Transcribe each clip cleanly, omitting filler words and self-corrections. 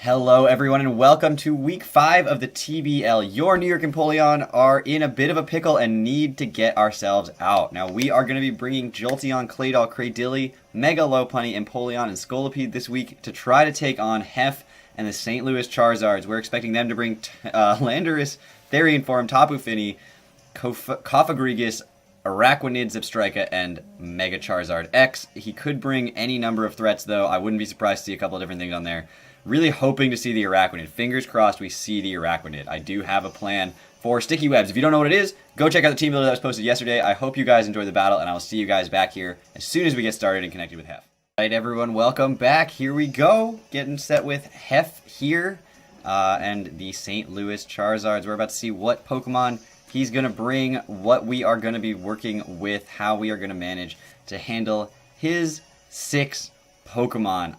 Hello everyone and welcome to week 5 of the TBL. Your New York Empoleon are in a bit of a pickle and need to get ourselves out. Now we are going to be bringing Jolteon, Claydol, Cradilly, Mega Lopunny, Empoleon, and Scolipede this week to try to take on Hef and the St. Louis Charizards. We're expecting them to bring Landorus, Therian Form, Tapu Fini, Cofagrigus, Araquanid, Zebstrika, and Mega Charizard X. He could bring any number of threats though. I wouldn't be surprised to see a couple of different things on there. Really hoping to see the Araquanid. Fingers crossed we see the Araquanid. I do have a plan for Sticky Webs. If you don't know what it is, go check out the team builder that was posted yesterday. I hope you guys enjoyed the battle, and I will see you guys back here as soon as we get started and connected with Hef. Alright everyone, welcome back. Here we go. Getting set with Hef here and the St. Louis Charizards. We're about to see what Pokemon he's going to bring, what we are going to be working with, how we are going to manage to handle his 6 Pokemon.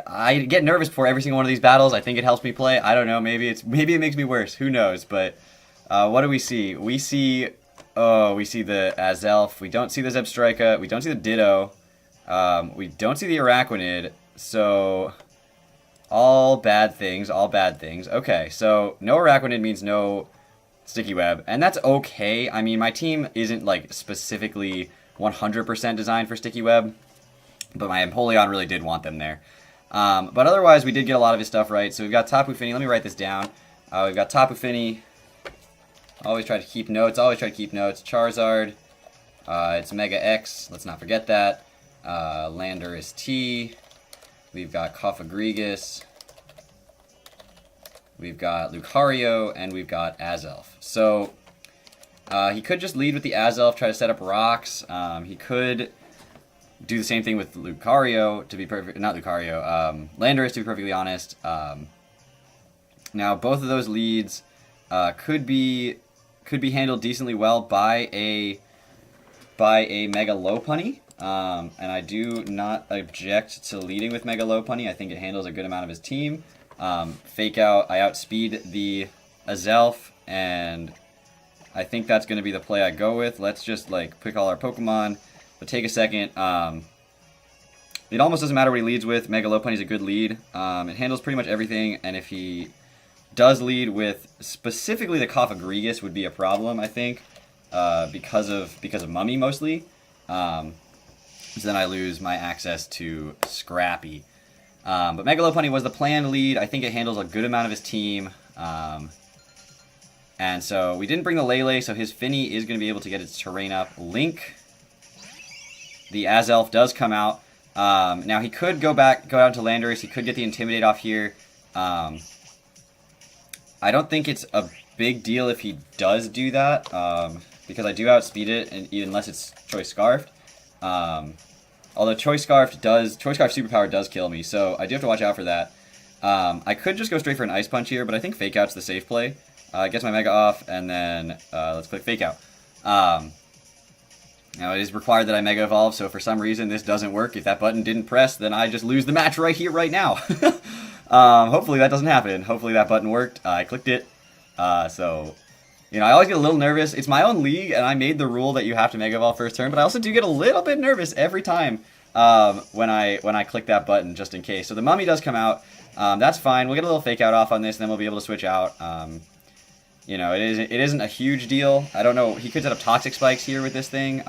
I get nervous before every single one of these battles. I think it helps me play. I don't know. Maybe it makes me worse. Who knows? But what do we see? We see the Azelf. We don't see the Zebstrika. We don't see the Ditto. We don't see the Araquanid. So all bad things. All bad things. Okay. So no Araquanid means no Sticky Web, and that's okay. I mean, my team isn't like specifically 100% designed for Sticky Web, but my Empoleon really did want them there. But otherwise, we did get a lot of his stuff right. So we've got Tapu Fini. Let me write this down. We've got Tapu Fini. Always try to keep notes. Charizard. It's Mega X. Let's not forget that. Landorus T. We've got Cofagrigus. We've got Lucario. And we've got Azelf. So he could just lead with the Azelf, try to set up rocks. He could do the same thing with Lucario, to be perfect. Not Lucario. Landorus, to be perfectly honest. Now, both of those leads could be handled decently well by a Mega Lopunny. And I do not object to leading with Mega Lopunny. I think it handles a good amount of his team. Fake out. I outspeed the Azelf, and I think that's going to be the play I go with. Let's just like pick all our Pokemon. But take a second. It almost doesn't matter what he leads with. Mega Lopunny is a good lead. It handles pretty much everything, and if he does lead with specifically the Cofagrigus would be a problem, I think, because of Mummy mostly. So then I lose my access to Scrappy. But Mega Lopunny was the planned lead. I think it handles a good amount of his team. And so we didn't bring the Lele, so his Fini is going to be able to get its terrain up. Link. The Azelf does come out. Now he could go out to Landorus. He could get the Intimidate off here. I don't think it's a big deal if he does do that, because I do outspeed it, and unless it's Choice Scarfed. Although Choice Scarf Superpower does kill me, so I do have to watch out for that. I could just go straight for an Ice Punch here, but I think Fake Out's the safe play. Gets my Mega off, and then let's click Fake Out. Now, it is required that I Mega Evolve, so if for some reason this doesn't work, if that button didn't press, then I just lose the match right here, right now. Hopefully that doesn't happen. Hopefully that button worked. I clicked it. So, you know, I always get a little nervous. It's my own league, and I made the rule that you have to Mega Evolve first turn, but I also do get a little bit nervous every time when I click that button, just in case. So the Mummy does come out. That's fine. We'll get a little Fake Out off on this, and then we'll be able to switch out. You know, it isn't a huge deal. I don't know. He could set up Toxic Spikes here with this thing,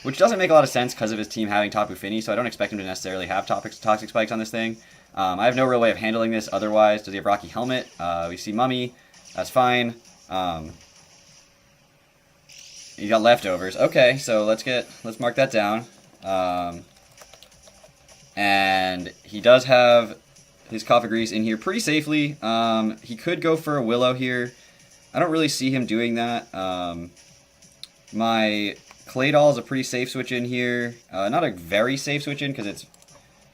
which doesn't make a lot of sense because of his team having Tapu Fini, so I don't expect him to necessarily have Toxic Spikes on this thing. I have no real way of handling this otherwise. Does he have Rocky Helmet? We see Mummy. That's fine. He got Leftovers. Okay, so let's mark that down. And he does have his Cofagrigus in here pretty safely. He could go for a Willow here. I don't really see him doing that. My Claydol is a pretty safe switch in here. Not a very safe switch in because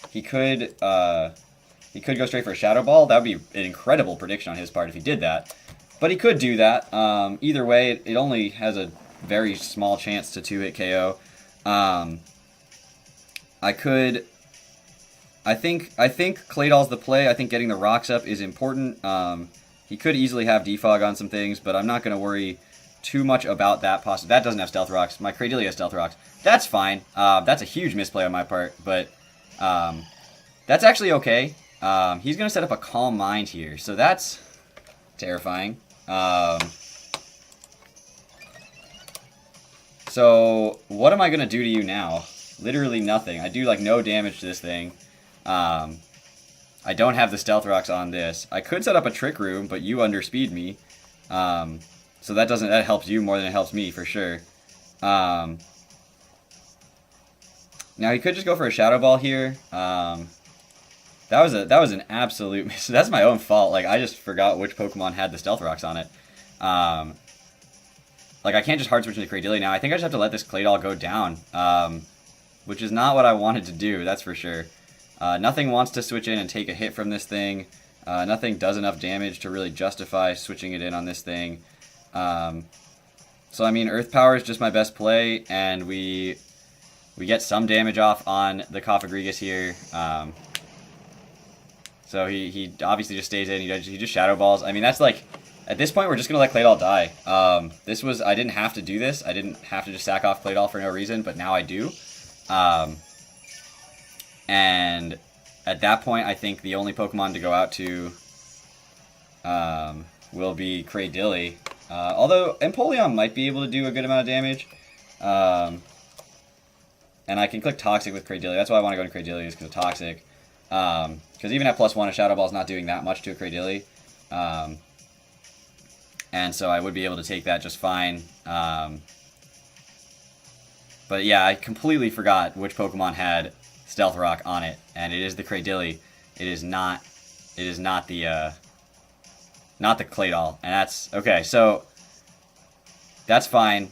he could go straight for a Shadow Ball. That would be an incredible prediction on his part if he did that. But he could do that. Either way, it only has a very small chance to 2-hit KO. I think Claydol's the play. I think getting the rocks up is important. He could easily have Defog on some things, but I'm not going to worry too much about that. That doesn't have Stealth Rocks. My Cradilly has Stealth Rocks. That's fine. That's a huge misplay on my part, but That's actually okay. He's going to set up a Calm Mind here, so that's terrifying. So what am I going to do to you now? Literally nothing. I do like no damage to this thing. I don't have the Stealth Rocks on this. I could set up a Trick Room, but you underspeed me. So that helps you more than it helps me for sure. Now he could just go for a Shadow Ball here. That was an absolute miss. That's my own fault. Like, I just forgot which Pokemon had the Stealth Rocks on it. Like, I can't just hard switch into Cradily now. I think I just have to let this Claydol go down, which is not what I wanted to do, that's for sure. Nothing wants to switch in and take a hit from this thing. Nothing does enough damage to really justify switching it in on this thing. So, I mean, Earth Power is just my best play, and we get some damage off on the Cofagrigus here. So he obviously just stays in. He just Shadow Balls. I mean, that's like, at this point, we're just going to let Claydol die. I didn't have to do this. I didn't have to just sack off Claydol for no reason, but now I do. And at that point, I think the only Pokemon to go out to will be Cradily. Although Empoleon might be able to do a good amount of damage. And I can click Toxic with Cradily. That's why I want to go to Cradily, is because of Toxic. Because even at +1, a Shadow Ball is not doing that much to a Cradily. And so I would be able to take that just fine. But yeah, I completely forgot which Pokemon had Stealth Rock on it, and it is the Cradily. It is not the Claydol, and that's okay. So that's fine.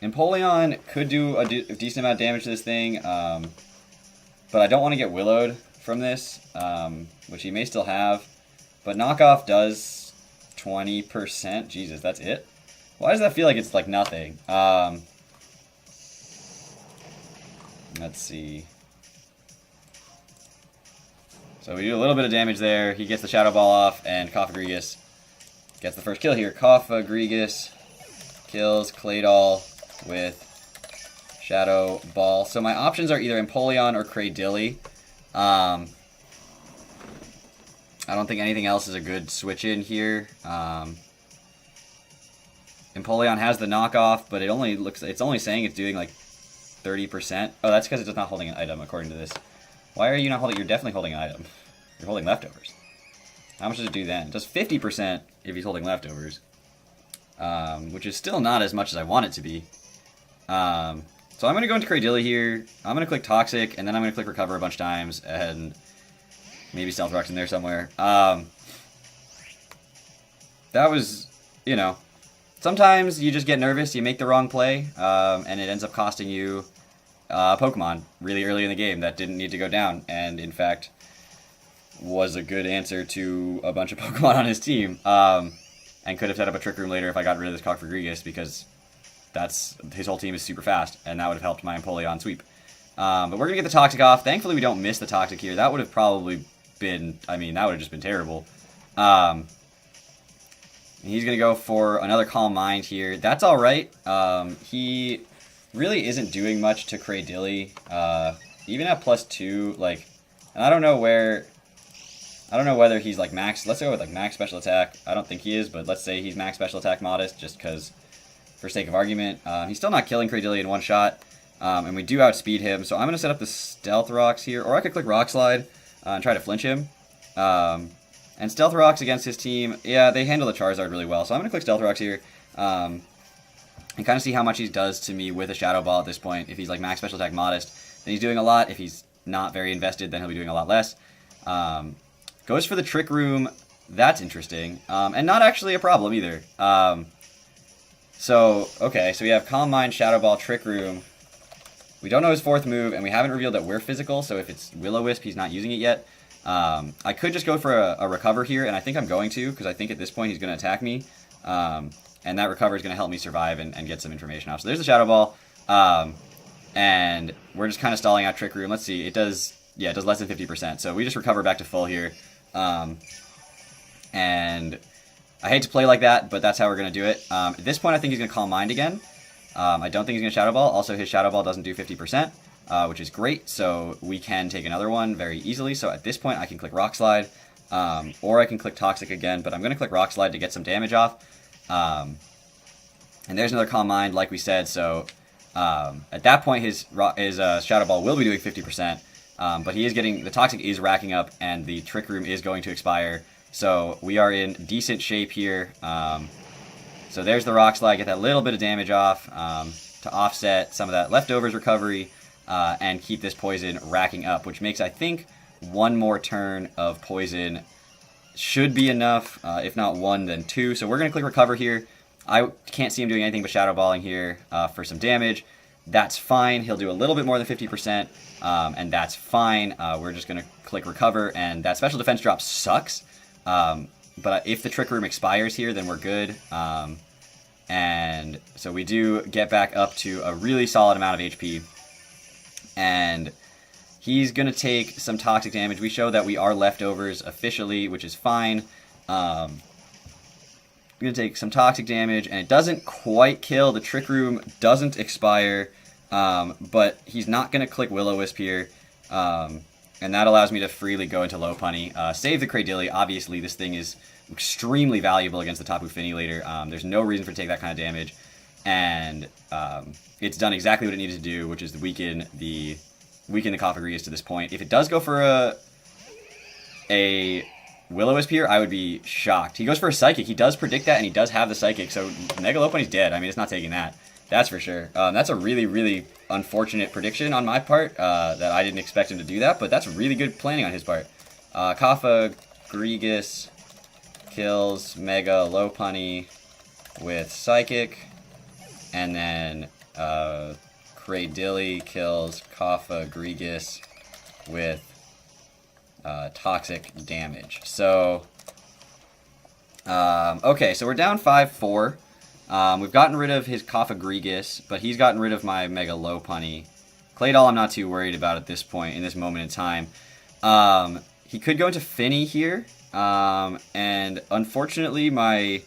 Empoleon could do a decent amount of damage to this thing, but I don't want to get Willowed from this, which he may still have. But Knockoff does 20%. Jesus, that's it? Why does that feel like it's like nothing? Let's see. So we do a little bit of damage there. He gets the Shadow Ball off, and Cofagrigus gets the first kill here. Cofagrigus kills Claydol with Shadow Ball. So my options are either Empoleon or Cradily. I don't think anything else is a good switch in here. Empoleon has the knockoff, but it's only saying it's doing like 30%. Oh, that's because it's not holding an item, according to this. Why are you not holding? You're definitely holding an item. You're holding leftovers. How much does it do then? It does 50% if he's holding leftovers, which is still not as much as I want it to be. So I'm going to go into Cradily here. I'm going to click Toxic, and then I'm going to click Recover a bunch of times, and maybe Stealth Rock's in there somewhere. That was, you know, sometimes you just get nervous, you make the wrong play, and it ends up costing you Pokemon really early in the game that didn't need to go down, and in fact was a good answer to a bunch of Pokemon on his team, and could have set up a Trick Room later if I got rid of this Cofagrigus, because his whole team is super fast, and that would have helped my Empoleon sweep. But we're going to get the Toxic off. Thankfully we don't miss the Toxic here. That would have probably been, I mean, that would have just been terrible. He's going to go for another Calm Mind here. That's alright. He really isn't doing much to Cradily. Even at +2, like, and I don't know whether he's like max, let's go with like max special attack. I don't think he is, but let's say he's max special attack modest, just because, for sake of argument. He's still not killing Cradily in one shot, and we do outspeed him, so I'm going to set up the Stealth Rocks here, or I could click Rock Slide and try to flinch him. And Stealth Rocks against his team, yeah, they handle the Charizard really well, so I'm going to click Stealth Rocks here, and kind of see how much he does to me with a Shadow Ball at this point. If he's like max special attack modest, then he's doing a lot. If he's not very invested, then he'll be doing a lot less. Goes for the Trick Room. That's interesting, and not actually a problem either. Okay, so we have Calm Mind, Shadow Ball, Trick Room. We don't know his fourth move, and we haven't revealed that we're physical, so if it's Will-O-Wisp, he's not using it yet. I could just go for a Recover here, and I think I'm going to, because I think at this point he's going to attack me. And that Recover is going to help me survive and get some information off. So there's the Shadow Ball, and we're just kind of stalling out Trick Room. Let's see, it does less than 50%, so we just Recover back to full here. And I hate to play like that, but that's how we're going to do it. At this point, I think he's going to Calm Mind again. I don't think he's going to Shadow Ball. Also, his Shadow Ball doesn't do 50%. which is great. So we can take another one very easily. So at this point, I can click Rock Slide, or I can click Toxic again, but I'm going to click Rock Slide to get some damage off. And there's another Calm Mind, like we said. So at that point, his Shadow Ball will be doing 50%, but he is getting, the Toxic is racking up, and the Trick Room is going to expire. So we are in decent shape here. So there's the Rock Slide, get that little bit of damage off to offset some of that leftovers recovery, and keep this poison racking up, which makes, I think, one more turn of poison should be enough. If not one, then two. So we're going to click Recover here. I can't see him doing anything but Shadow Balling here for some damage. That's fine. He'll do a little bit more than 50%, and that's fine. We're just going to click Recover, and that special defense drop sucks. But if the Trick Room expires here, then we're good. And so we do get back up to a really solid amount of HP. And he's going to take some toxic damage. We show that we are leftovers officially, which is fine. Going to take some toxic damage, and it doesn't quite kill. The Trick Room doesn't expire, but he's not going to click Will-O-Wisp here. And that allows me to freely go into Lopunny. Save the Cradilly. Obviously, this thing is extremely valuable against the Tapu Fini later. There's no reason for it to take that kind of damage. And it's done exactly what it needed to do, which is to weaken the Cofagrigus to this point. If it does go for a Will-O-Wisp here, I would be shocked. He goes for a Psychic. He does predict that, and he does have the Psychic. So Mega Lopunny's dead. I mean, it's not taking that. That's for sure. That's a really, really unfortunate prediction on my part, that I didn't expect him to do that, but that's really good planning on his part. Cofagrigus kills Mega Lopunny with Psychic, and then Cradilly kills Cofagrigus with toxic damage. So, okay, so we're down 5-4. We've gotten rid of his Cofagrigus, but he's gotten rid of my Mega Lopunny. Claydol I'm not too worried about at this point, in this moment in time. He could go into Finny here, and unfortunately my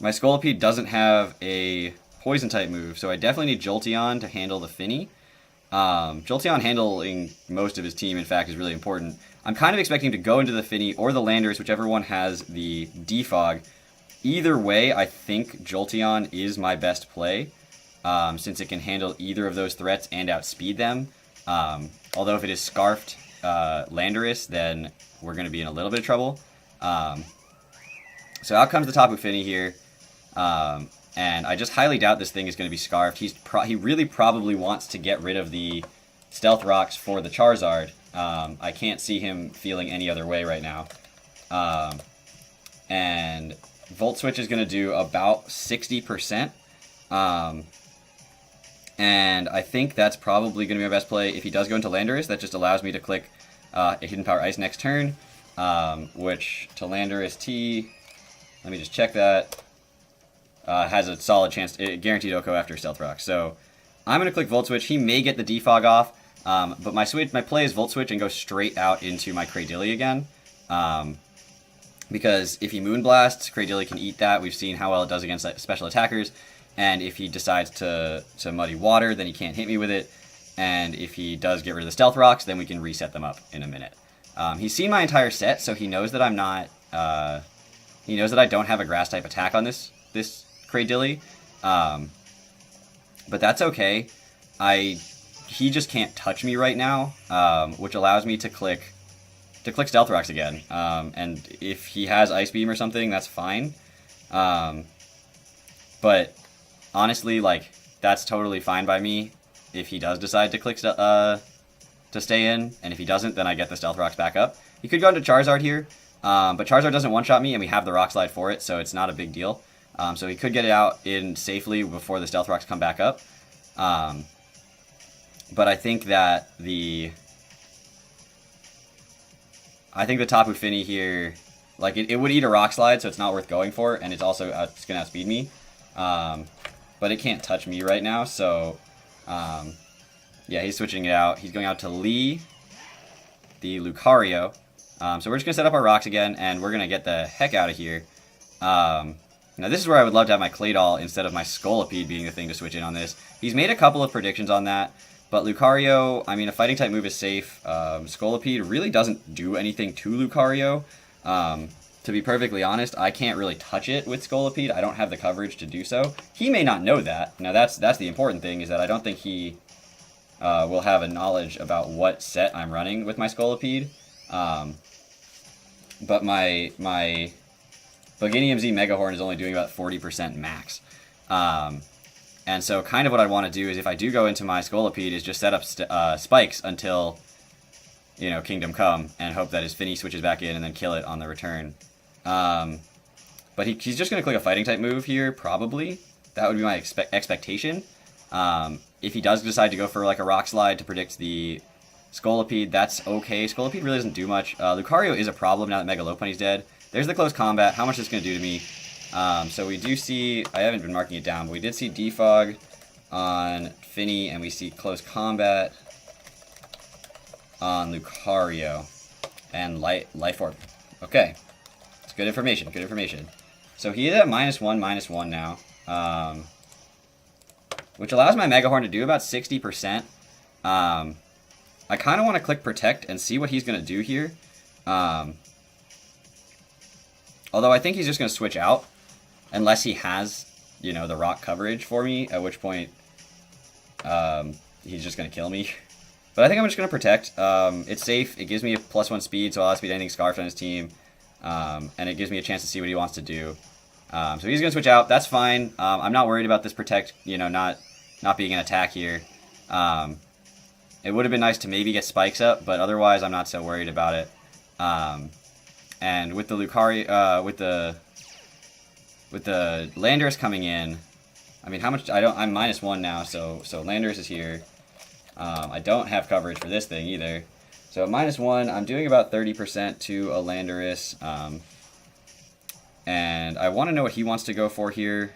Scolipede doesn't have a Poison type move, so I definitely need Jolteon to handle the Finny. Jolteon handling most of his team, in fact, is really important. I'm kind of expecting him to go into the Finny or the Landorus, whichever one has the Defog. Either way, I think Jolteon is my best play, since it can handle either of those threats and outspeed them. Although if it is Scarfed Landorus, then we're going to be in a little bit of trouble. So out comes the Tapu Fini here. And I just highly doubt this thing is going to be Scarfed. He really probably wants to get rid of the Stealth Rocks for the Charizard. I can't see him feeling any other way right now. And Volt Switch is going to do about 60%. And I think that's probably going to be my best play. If he does go into Landorus, that just allows me to click a Hidden Power Ice next turn, which to Landorus T, let me just check that, has a solid chance, guaranteed OHKO after Stealth Rock. So I'm going to click Volt Switch. He may get the Defog off, but my play is Volt Switch and go straight out into my Cradilly again. Because if he Moonblasts, Cradilly can eat that. We've seen how well it does against special attackers. And if he decides to Muddy Water, then he can't hit me with it. And if he does get rid of the Stealth Rocks, then we can reset them up in a minute. He's seen my entire set, so he knows that I'm not... he knows that I don't have a Grass-type attack on this Cradilly. But that's okay. He just can't touch me right now, which allows me to click Stealth Rocks again. And if he has Ice Beam or something, that's fine. But honestly, like, that's totally fine by me if he does decide to click to stay in, and if he doesn't, then I get the Stealth Rocks back up. He could go into Charizard here, but Charizard doesn't one-shot me, and we have the Rock Slide for it, so it's not a big deal. So he could get it out in safely before the Stealth Rocks come back up. But I think that the Tapu Fini here, like, it would eat a Rock Slide, so it's not worth going for, and it's also it's going to outspeed me. But it can't touch me right now, so yeah, he's switching it out. He's going out to Lee, the Lucario. So we're just going to set up our rocks again, and we're going to get the heck out of here. Now this is where I would love to have my Claydol instead of my Scolipede being the thing to switch in on this. He's made a couple of predictions on that, but Lucario, I mean, a fighting type move is safe. Scolipede really doesn't do anything to Lucario. To be perfectly honest, I can't really touch it with Scolipede. I don't have the coverage to do so. He may not know that. Now that's the important thing, is that I don't think he will have a knowledge about what set I'm running with my Scolipede. But my Boginium Z Megahorn is only doing about 40% max. And so kind of what I want to do is, if I do go into my Scolipede, is just set up spikes until, you know, Kingdom Come, and hope that his Finny switches back in and then kill it on the return. But he's just going to click a fighting type move here, probably. That would be my expectation. If he does decide to go for like a Rock Slide to predict the Scolipede, that's okay. Scolipede really doesn't do much. Lucario is a problem now that Mega Lopunny's dead. There's the close combat. How much is this going to do to me? So we do see, I haven't been marking it down, but we did see Defog on Finny, and we see close combat on Lucario and Life Orb. Okay, it's good information, good information. So he is at -1/-1 now, which allows my Megahorn to do about 60%. I kind of want to click Protect and see what he's going to do here. Although I think he's just going to switch out, unless he has, you know, the rock coverage for me, at which point he's just going to kill me. But I think I'm just going to Protect. It's safe. It gives me a +1 speed, so I'll outspeed anything Scarfed on his team. And it gives me a chance to see what he wants to do. So he's going to switch out. That's fine. I'm not worried about this Protect, you know, not being an attack here. It would have been nice to maybe get spikes up, but otherwise I'm not so worried about it. And with the Lucario, with the Landorus coming in, I mean, how much? I'm -1 now, so Landorus is here. I don't have coverage for this thing either. So at -1, I'm doing about 30% to a Landorus. And I want to know what he wants to go for here.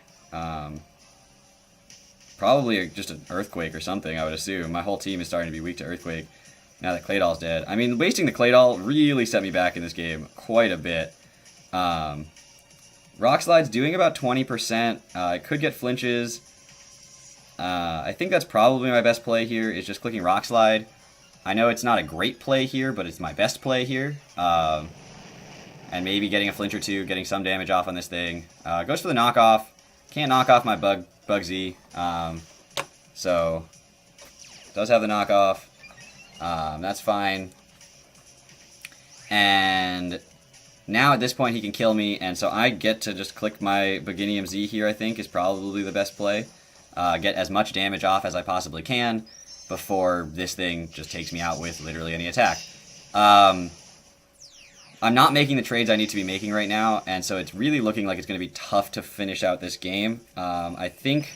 Probably just an Earthquake or something, I would assume. My whole team is starting to be weak to Earthquake now that Claydol's dead. I mean, wasting the Claydol really set me back in this game quite a bit. Rock Slide's doing about 20%. I could get flinches. I think that's probably my best play here, is just clicking Rock Slide. I know it's not a great play here, but it's my best play here. And maybe getting a flinch or two, getting some damage off on this thing. Goes for the knockoff. Can't knock off my Bugsy. So, does have the knockoff. That's fine. And now at this point he can kill me, and so I get to just click my Boginium Z here, I think, is probably the best play. Get as much damage off as I possibly can before this thing just takes me out with literally any attack. I'm not making the trades I need to be making right now, and so it's really looking like it's going to be tough to finish out this game. I think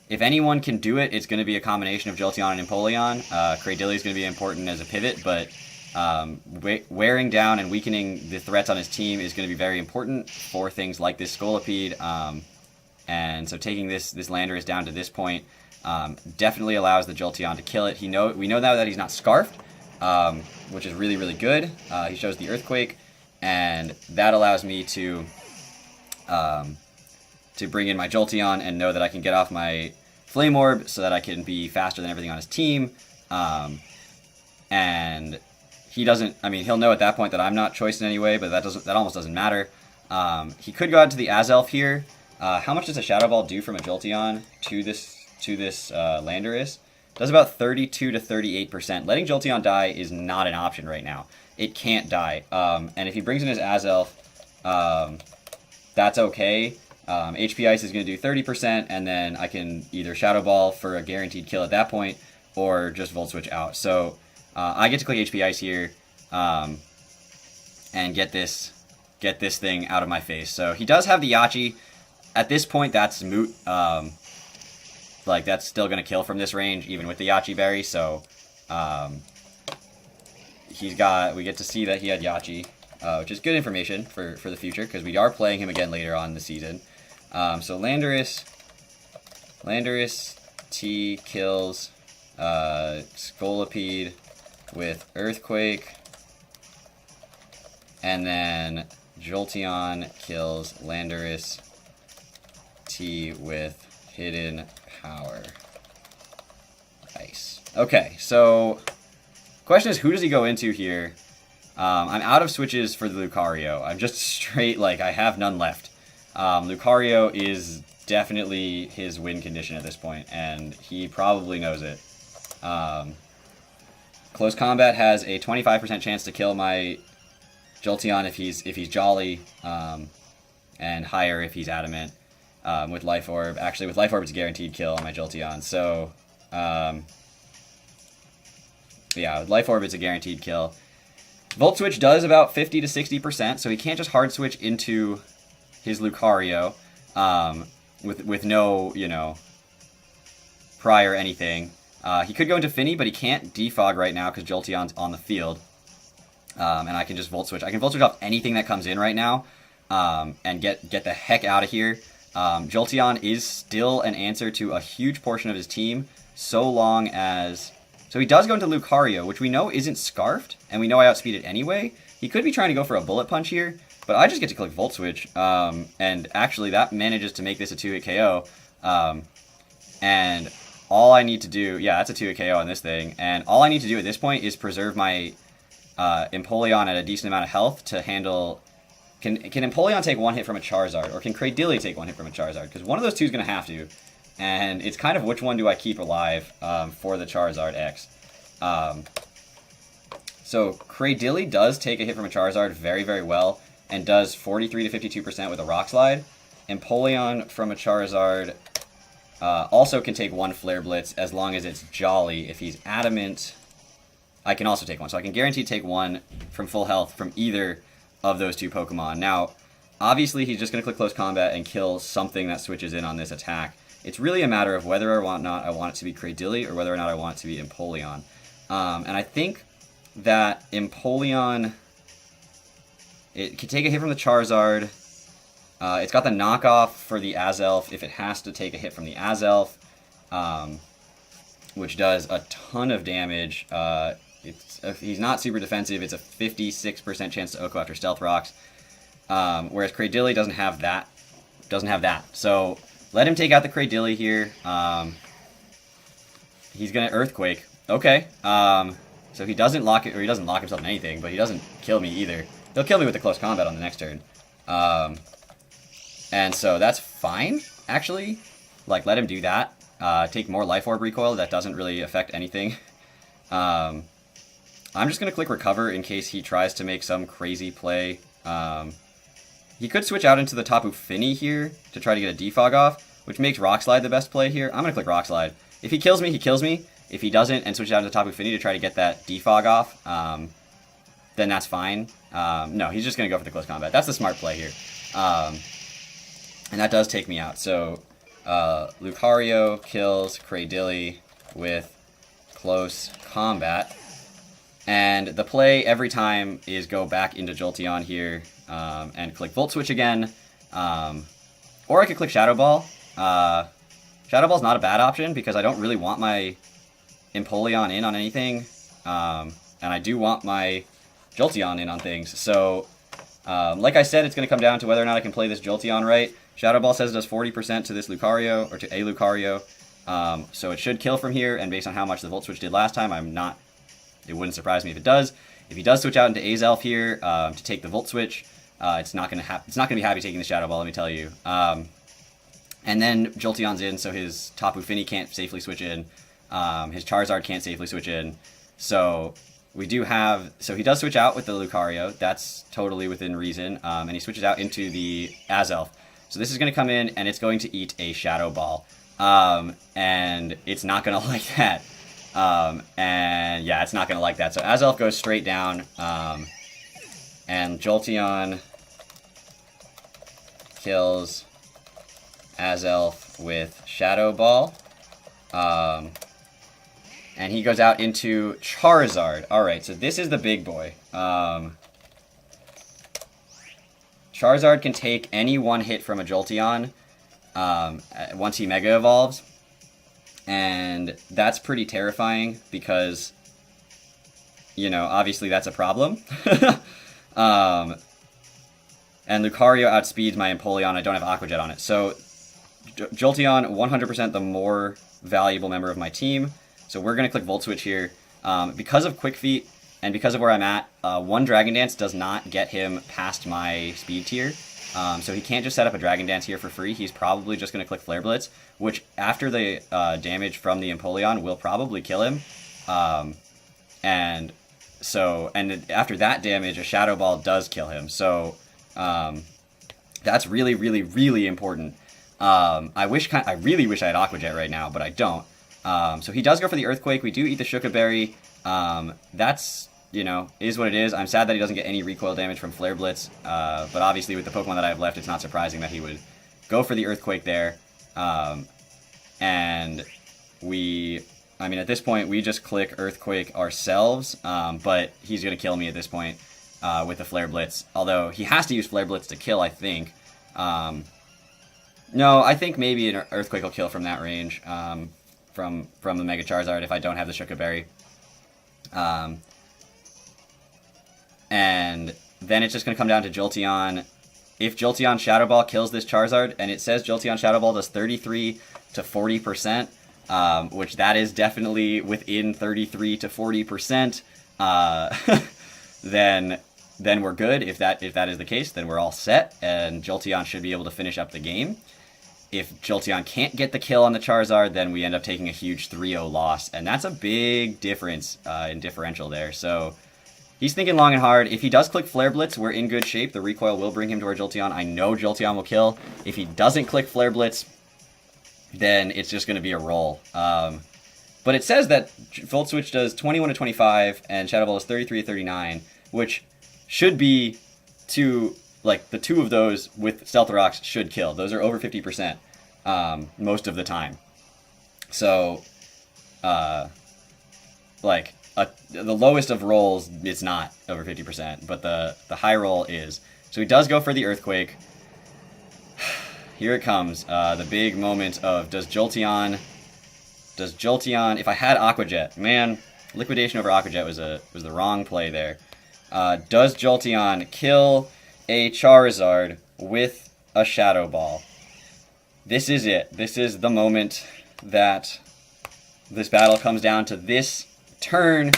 if anyone can do it, it's going to be a combination of Jolteon and Empoleon. Cradilly is going to be important as a pivot, but wearing down and weakening the threats on his team is going to be very important for things like this Scolipede. And so taking this Landorus down to this point definitely allows the Jolteon to kill it. We know now that he's not Scarfed, which is really, really good. He shows the Earthquake, and that allows me to bring in my Jolteon and know that I can get off my Flame Orb so that I can be faster than everything on his team. And he doesn't, I mean, he'll know at that point that I'm not choiced in any way, but that almost doesn't matter. He could go out to the Azelf here. How much does a Shadow Ball do from a Jolteon to this Landorus? Does about 32 to 38%. Letting Jolteon die is not an option right now. It can't die. And if he brings in his Azelf, that's okay. HP Ice is going to do 30%, and then I can either Shadow Ball for a guaranteed kill at that point, or just Volt Switch out. So I get to click HP Ice here, and get this thing out of my face. So he does have the Yachi. At this point, that's moot. Like, that's still going to kill from this range, even with the Yachi Berry, so we get to see that he had Yachi, which is good information for the future, because we are playing him again later on in the season. So Landorus T kills Scolipede with Earthquake, and then Jolteon kills Landorus guarantee with hidden power. Nice. Okay, so question is, who does he go into here? I'm out of switches for the Lucario. I'm just straight, like, I have none left. Lucario is definitely his win condition at this point, and he probably knows it. Close combat has a 25% chance to kill my Jolteon if he's Jolly, and higher if he's Adamant. With Life Orb, actually with Life Orb it's a guaranteed kill on my Jolteon. So yeah, with Life Orb it's a guaranteed kill. Volt Switch does about 50 to 60%, so he can't just hard switch into his Lucario with no, you know, prior anything. He could go into Finny, but he can't defog right now because Jolteon's on the field. And I can just Volt Switch. I can Volt Switch off anything that comes in right now and get the heck out of here. Jolteon is still an answer to a huge portion of his team, so long as... So he does go into Lucario, which we know isn't Scarfed, and we know I outspeed it anyway. He could be trying to go for a Bullet Punch here, but I just get to click Volt Switch, and actually that manages to make this a 2-hit KO. And all I need to do... Yeah, that's a 2-hit KO on this thing, and all I need to do at this point is preserve my Empoleon at a decent amount of health to handle... Can Empoleon take one hit from a Charizard, or can Cradilly take one hit from a Charizard? Because one of those two is going to have to. And it's kind of which one do I keep alive for the Charizard X. So Cradilly does take a hit from a Charizard very, very well, and does 43 to 52% with a Rock Slide. Empoleon from a Charizard also can take one Flare Blitz as long as it's Jolly. If he's Adamant, I can also take one. So I can guarantee take one from full health from either of those two Pokemon. Now, obviously he's just going to click Close Combat and kill something that switches in on this attack. It's really a matter of whether or not I want it to be Cradilly or whether or not I want it to be Empoleon. And I think that Empoleon, it can take a hit from the Charizard. It's got the knockoff for the Azelf if it has to take a hit from the Azelf, which does a ton of damage. He's not super defensive. It's a 56% chance to Oko after Stealth Rocks, whereas Cradilly doesn't have that. So let him take out the Cradilly here. He's gonna Earthquake. Okay. So he doesn't lock it, or he doesn't lock himself in anything, but he doesn't kill me either. He'll kill me with the Close Combat on the next turn. And so that's fine, actually. Like, let him do that. Take more Life Orb recoil. That doesn't really affect anything. I'm just going to click Recover in case he tries to make some crazy play. He could switch out into the Tapu Fini here to try to get a defog off, which makes Rock Slide the best play here. I'm going to click Rock Slide. If he kills me, he kills me. If he doesn't and switches out into Tapu Fini to try to get that defog off, then that's fine. No, he's just going to go for the Close Combat. That's the smart play here. And that does take me out. So Lucario kills Cradilly with Close Combat. And the play every time is go back into Jolteon here and click Volt Switch again. Or I could click Shadow Ball. Shadow Ball's not a bad option because I don't really want my Empoleon in on anything. And I do want my Jolteon in on things. So, like I said, it's going to come down to whether or not I can play this Jolteon right. Shadow Ball says it does 40% to this Lucario, or to a Lucario. So it should kill from here, and based on how much the Volt Switch did last time, it wouldn't surprise me if it does. If he does switch out into Azelf here to take the Volt Switch, it's not going to be happy taking the Shadow Ball, let me tell you. And then Jolteon's in, so his Tapu Fini can't safely switch in. His Charizard can't safely switch in. So we do have... So he does switch out with the Lucario. That's totally within reason. And he switches out into the Azelf. So this is going to come in, and it's going to eat a Shadow Ball. And it's not going to like that. And yeah, it's not going to like that. So Azelf goes straight down. And Jolteon kills Azelf with Shadow Ball. And he goes out into Charizard. Alright, so this is the big boy. Charizard can take any one hit from a Jolteon once he Mega Evolves. And that's pretty terrifying because, you know, obviously that's a problem. And Lucario outspeeds my Empoleon. I don't have Aqua Jet on it. So Jolteon, 100% the more valuable member of my team. So we're going to click Volt Switch here. Because of Quick Feet and because of where I'm at, one Dragon Dance does not get him past my speed tier. So he can't just set up a Dragon Dance here for free. He's probably just going to click Flare Blitz, which after the damage from the Empoleon will probably kill him. And after that damage, a Shadow Ball does kill him. So that's really, really, really important. I really wish I had Aqua Jet right now, but I don't. So he does go for the Earthquake. We do eat the Shuka Berry. That's, is what it is. I'm sad that he doesn't get any recoil damage from Flare Blitz. But obviously with the Pokemon that I have left, it's not surprising that he would go for the Earthquake there. And at this point, we just click Earthquake ourselves. But he's going to kill me at this point with the Flare Blitz. Although he has to use Flare Blitz to kill, I think. No, I think maybe an Earthquake will kill from that range. From the Mega Charizard if I don't have the Shuka Berry. And then it's just going to come down to Jolteon. If Jolteon Shadow Ball kills this Charizard, and it says Jolteon Shadow Ball does 33 to 40%, which that is definitely within 33 to 40%, then we're good. If that is the case, then we're all set, and Jolteon should be able to finish up the game. If Jolteon can't get the kill on the Charizard, then we end up taking a huge 3-0 loss, and that's a big difference in differential there. So he's thinking long and hard. If he does click Flare Blitz, we're in good shape. The recoil will bring him to our Jolteon. I know Jolteon will kill. If he doesn't click Flare Blitz, then it's just going to be a roll. But it says that Volt Switch does 21 to 25, and Shadow Ball is 33 to 39, which should be the two of those with Stealth Rocks should kill. Those are over 50% most of the time. So, the lowest of rolls, it's not over 50%, but the high roll is. So he does go for the Earthquake. Here it comes, the big moment of does Jolteon, if I had Aqua Jet, man, Liquidation over Aqua Jet was the wrong play there. Does Jolteon kill a Charizard with a Shadow Ball? This is it. This is the moment that this battle comes down to. This turn,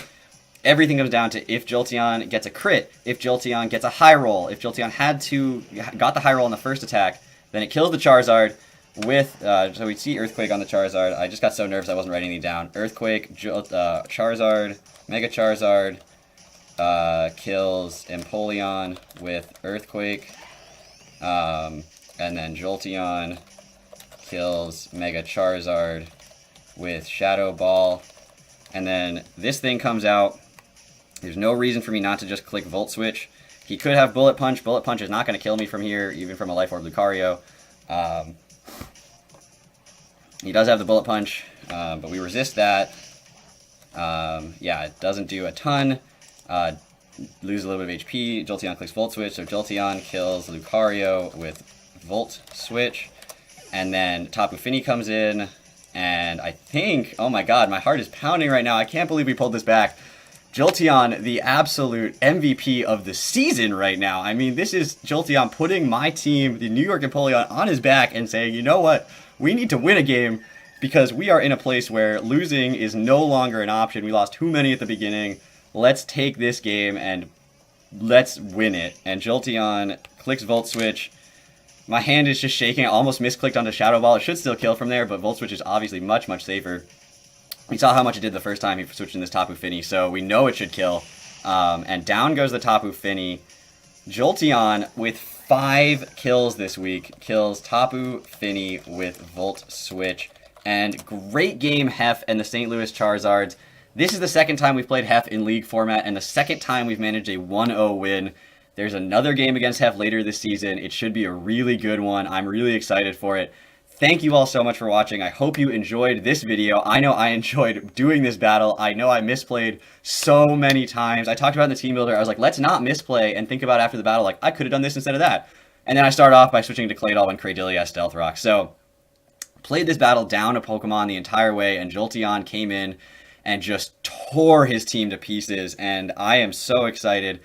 everything comes down to if Jolteon gets a crit, if Jolteon gets a high roll, if Jolteon got the high roll in the first attack, then it kills the Charizard with, so we see Earthquake on the Charizard. I just got so nervous I wasn't writing anything down. Earthquake, Charizard, Mega Charizard, kills Empoleon with Earthquake, and then Jolteon kills Mega Charizard with Shadow Ball, and then this thing comes out. There's no reason for me not to just click Volt Switch. He could have Bullet Punch. Bullet Punch is not going to kill me from here, even from a Life Orb Lucario. He does have the Bullet Punch, but we resist that. Yeah, it doesn't do a ton. Lose a little bit of HP. Jolteon clicks Volt Switch, so Jolteon kills Lucario with Volt Switch. And then Tapu Fini comes in, and I think, oh my god, my heart is pounding right now. I can't believe we pulled this back. Jolteon, the absolute MVP of the season right now. I mean, this is Jolteon putting my team, the New York Empoleon, on his back and saying, you know what, we need to win a game because we are in a place where losing is no longer an option. We lost too many at the beginning. Let's take this game and let's win it. And Jolteon clicks Volt Switch. My hand is just shaking. I almost misclicked onto Shadow Ball. It should still kill from there, but Volt Switch is obviously much, much safer. We saw how much it did the first time he switched in this Tapu Fini, so we know it should kill. And down goes the Tapu Fini. Jolteon, with 5 kills this week, kills Tapu Fini with Volt Switch. And great game, Hef and the St. Louis Charizards. This is the second time we've played Hef in League format, and the second time we've managed a 1-0 win. There's another game against Hef later this season. It should be a really good one. I'm really excited for it. Thank you all so much for watching. I hope you enjoyed this video. I know I enjoyed doing this battle. I know I misplayed so many times. I talked about in the team builder. I was like, let's not misplay and think about after the battle, like, I could have done this instead of that. And then I started off by switching to Claydol when Cradillia has Stealth Rock. So, played this battle down a Pokemon the entire way, and Jolteon came in and just tore his team to pieces. And I am so excited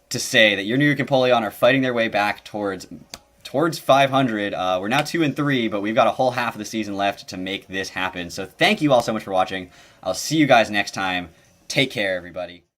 to say that your New York Empoleon are fighting their way back towards towards 500. We're now 2-3, but we've got a whole half of the season left to make this happen. So thank you all so much for watching. I'll see you guys next time. Take care, everybody.